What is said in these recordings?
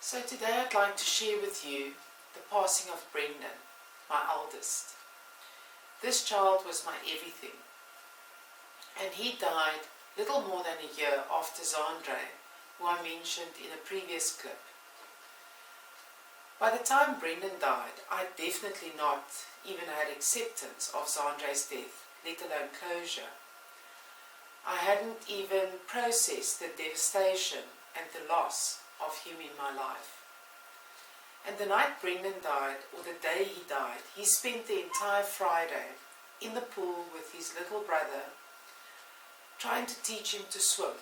So today I'd like to share with you the passing of Brendon, my eldest. This child was my everything, and he died little more than a year after Zandré, who I mentioned in a previous clip. By the time Brendon died, I definitely not even had acceptance of Zandré's death, let alone closure. I hadn't even processed the devastation and the loss of him in my life. And the night Brendon died, or the day he died, he spent the entire Friday in the pool with his little brother, trying to teach him to swim.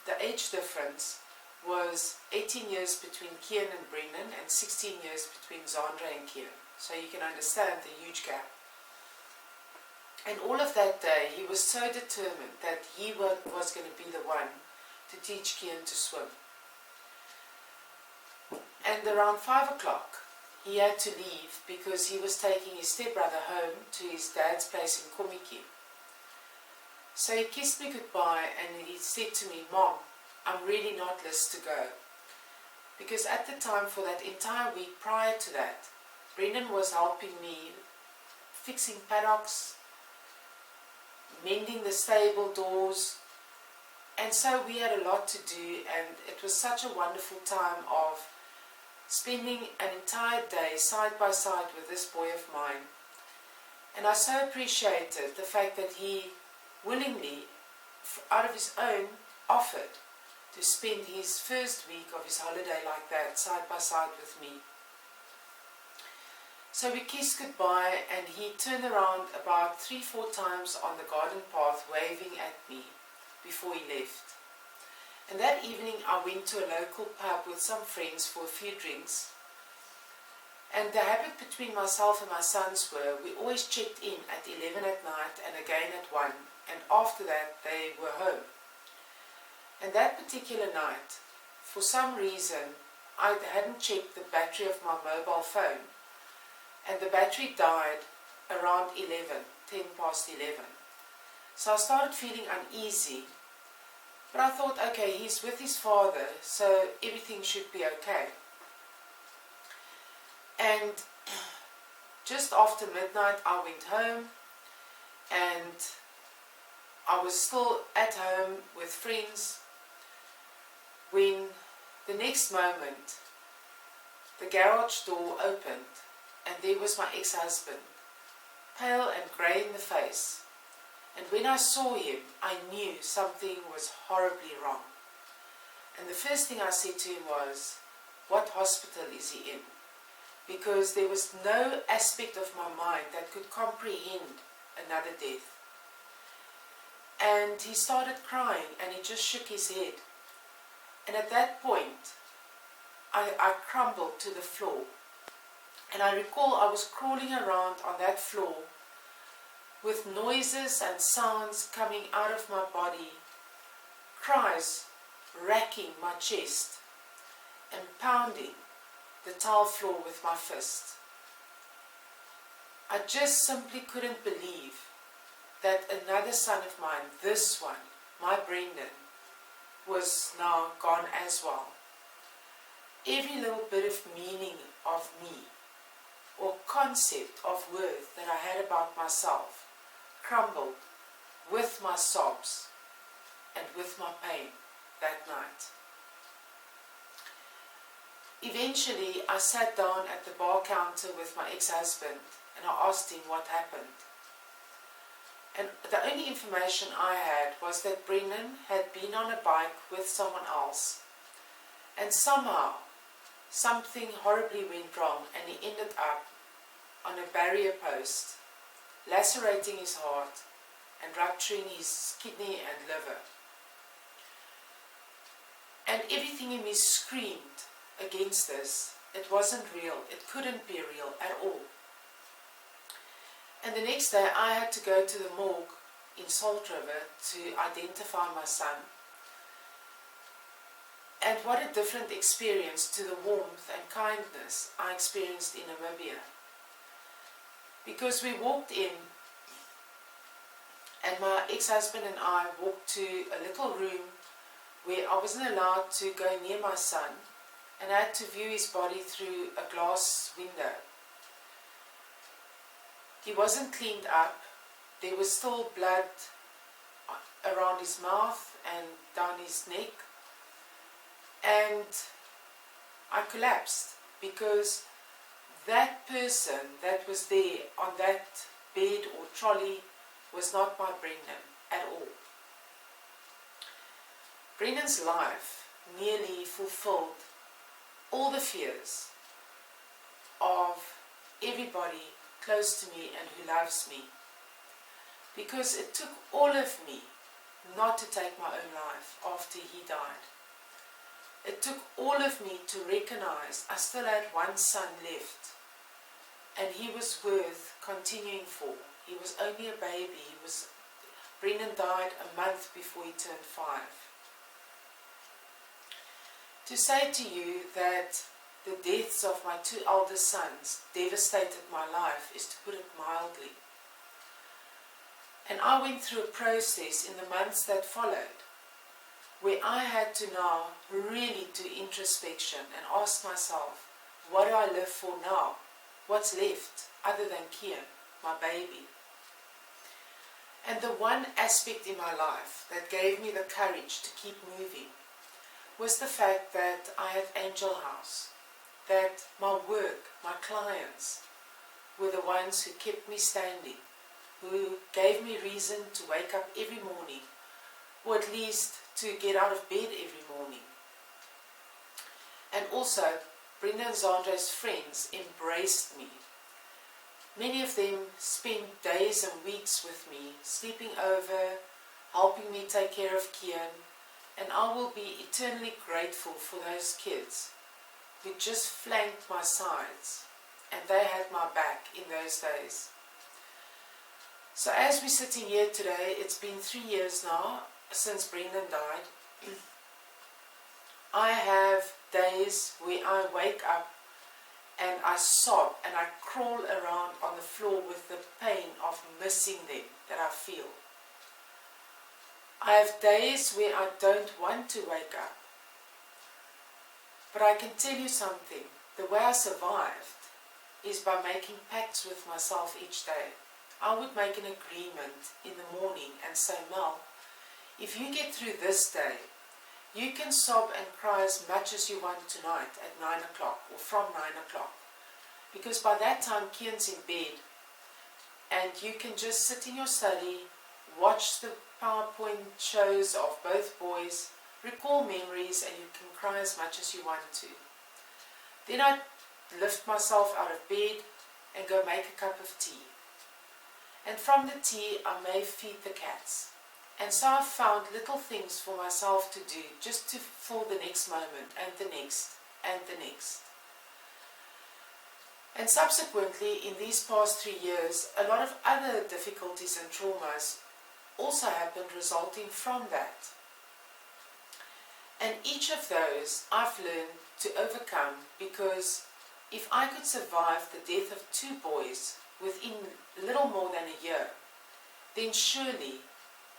The age difference was 18 years between Kian and Brendon and 16 years between Zandré and Kian. So you can understand the huge gap. And all of that day, he was so determined that he was going to be the one to teach Kian to swim. And around 5 o'clock, he had to leave because he was taking his stepbrother home to his dad's place in Komiki. So he kissed me goodbye and he said to me, "Mom, I'm really not list to go." Because at the time, for that entire week prior to that, Brendon was helping me fixing paddocks, mending the stable doors, and so we had a lot to do, and it was such a wonderful time of spending an entire day side by side with this boy of mine. And I so appreciated the fact that he willingly, out of his own, offered to spend his first week of his holiday like that, side by side with me. So we kissed goodbye, and he turned around about 3-4 times on the garden path, waving at me before he left. And that evening I went to a local pub with some friends for a few drinks. And the habit between myself and my sons were, we always checked in at 11 at night and again at 1, and after that they were home. And that particular night, for some reason, I hadn't checked the battery of my mobile phone, and the battery died around 10 past 11. So I started feeling uneasy, but I thought, okay, he's with his father, so everything should be okay. And just after midnight I went home, and I was still at home with friends when the next moment the garage door opened, and there was my ex-husband, pale and grey in the face. And when I saw him, I knew something was horribly wrong. And the first thing I said to him was, "What hospital is he in?" Because there was no aspect of my mind that could comprehend another death. And he started crying, and he just shook his head. And at that point, I crumbled to the floor. And I recall I was crawling around on that floor with noises and sounds coming out of my body, cries racking my chest, and pounding the tile floor with my fist. I just simply couldn't believe that another son of mine, this one, my Brendon, was now gone as well. Every little bit of meaning of me, or concept of worth that I had about myself, crumbled with my sobs and with my pain that night. Eventually, I sat down at the bar counter with my ex-husband, and I asked him what happened. And the only information I had was that Brendon had been on a bike with someone else, and somehow something horribly went wrong, and he ended up on a barrier post, lacerating his heart and rupturing his kidney and liver. And everything in me screamed against this. It wasn't real. It couldn't be real at all. And the next day I had to go to the morgue in Salt River to identify my son. And what a different experience to the warmth and kindness I experienced in Namibia. Because we walked in, and my ex-husband and I walked to a little room where I wasn't allowed to go near my son, and I had to view his body through a glass window. He wasn't cleaned up. There was still blood around his mouth and down his neck. And I collapsed because that person that was there on that bed or trolley was not my Brendon at all. Brendon's life nearly fulfilled all the fears of everybody close to me and who loves me, because it took all of me not to take my own life after he died. It took all of me to recognize I still had one son left, and he was worth continuing for. He was only a baby. Brendon died a month before he turned 5. To say to you that the deaths of my 2 eldest sons devastated my life is to put it mildly. And I went through a process in the months that followed where I had to now really do introspection and ask myself, what do I live for now? What's left other than Kian, my baby? And the one aspect in my life that gave me the courage to keep moving was the fact that I had Angel House, that my work, my clients, were the ones who kept me standing, who gave me reason to wake up every morning, or at least to get out of bed every morning. And also, Brendon and Zandré's friends embraced me. Many of them spent days and weeks with me, sleeping over, helping me take care of Kian, and I will be eternally grateful for those kids who just flanked my sides, and they had my back in those days. So as we're sitting here today, it's been 3 years now since Brendon died. I have days where I wake up and I sob and I crawl around on the floor with the pain of missing them that I feel. I have days where I don't want to wake up. But I can tell you something, the way I survived is by making pacts with myself each day. I would make an agreement in the morning and say, Mel, if you get through this day, you can sob and cry as much as you want tonight at 9 o'clock or from 9 o'clock. Because by that time, Kian's in bed and you can just sit in your study, watch the PowerPoint shows of both boys, recall memories, and you can cry as much as you want to. Then I lift myself out of bed and go make a cup of tea. And from the tea, I may feed the cats. And so I've found little things for myself to do just for the next moment and the next and the next. And subsequently, in these past 3 years, a lot of other difficulties and traumas also happened resulting from that. And each of those I've learned to overcome, because if I could survive the death of 2 boys within little more than a year, then surely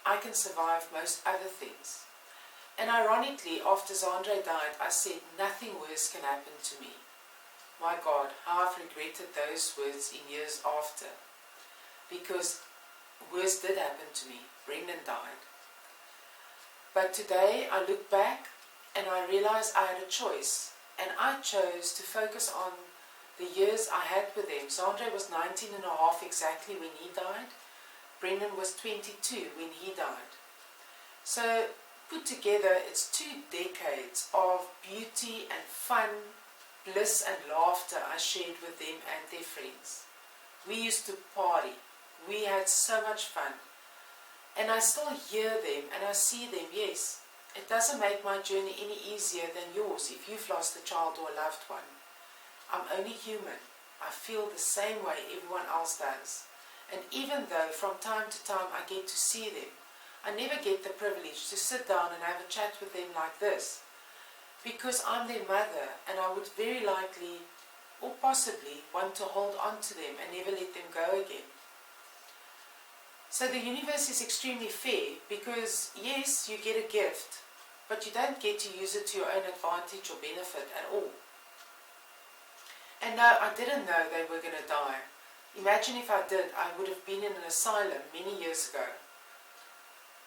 I can survive most other things. And ironically, after Zandré died, I said nothing worse can happen to me. My God, how I've regretted those words in years after, because worse did happen to me. Brendon died. But today I look back and I realize I had a choice, and I chose to focus on the years I had with them. Zandré was 19 and a half exactly when he died. Brendon was 22 when he died. So put together, it's 2 decades of beauty and fun, bliss and laughter I shared with them and their friends. We used to party. We had so much fun. And I still hear them and I see them, yes. It doesn't make my journey any easier than yours if you've lost a child or a loved one. I'm only human. I feel the same way everyone else does. And even though from time to time I get to see them, I never get the privilege to sit down and have a chat with them like this. Because I'm their mother, and I would very likely or possibly want to hold on to them and never let them go again. So the universe is extremely fair, because yes, you get a gift, but you don't get to use it to your own advantage or benefit at all. And no, I didn't know they were going to die. Imagine if I did, I would have been in an asylum many years ago.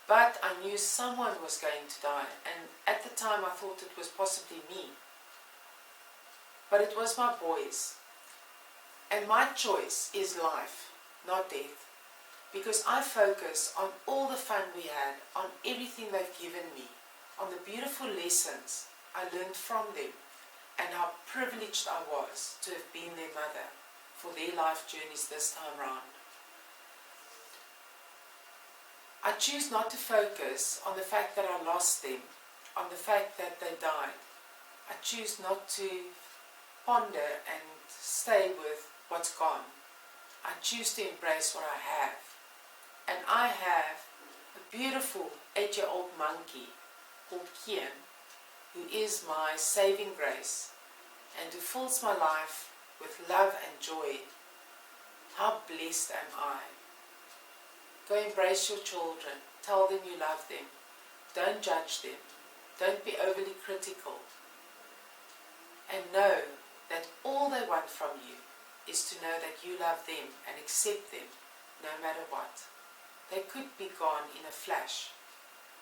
But I knew someone was going to die, and at the time I thought it was possibly me. But it was my boys. And my choice is life, not death. Because I focus on all the fun we had, on everything they've given me, on the beautiful lessons I learned from them, and how privileged I was to have been their mother for their life journeys this time round. I choose not to focus on the fact that I lost them, on the fact that they died. I choose not to ponder and stay with what's gone. I choose to embrace what I have. And I have a beautiful 8-year-old monkey called Kian, who is my saving grace and who fills my life with love and joy. How blessed am I? Go embrace your children. Tell them you love them. Don't judge them. Don't be overly critical. And know that all they want from you is to know that you love them and accept them no matter what. They could be gone in a flash.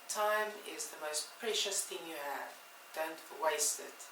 Time is the most precious thing you have. Don't waste it.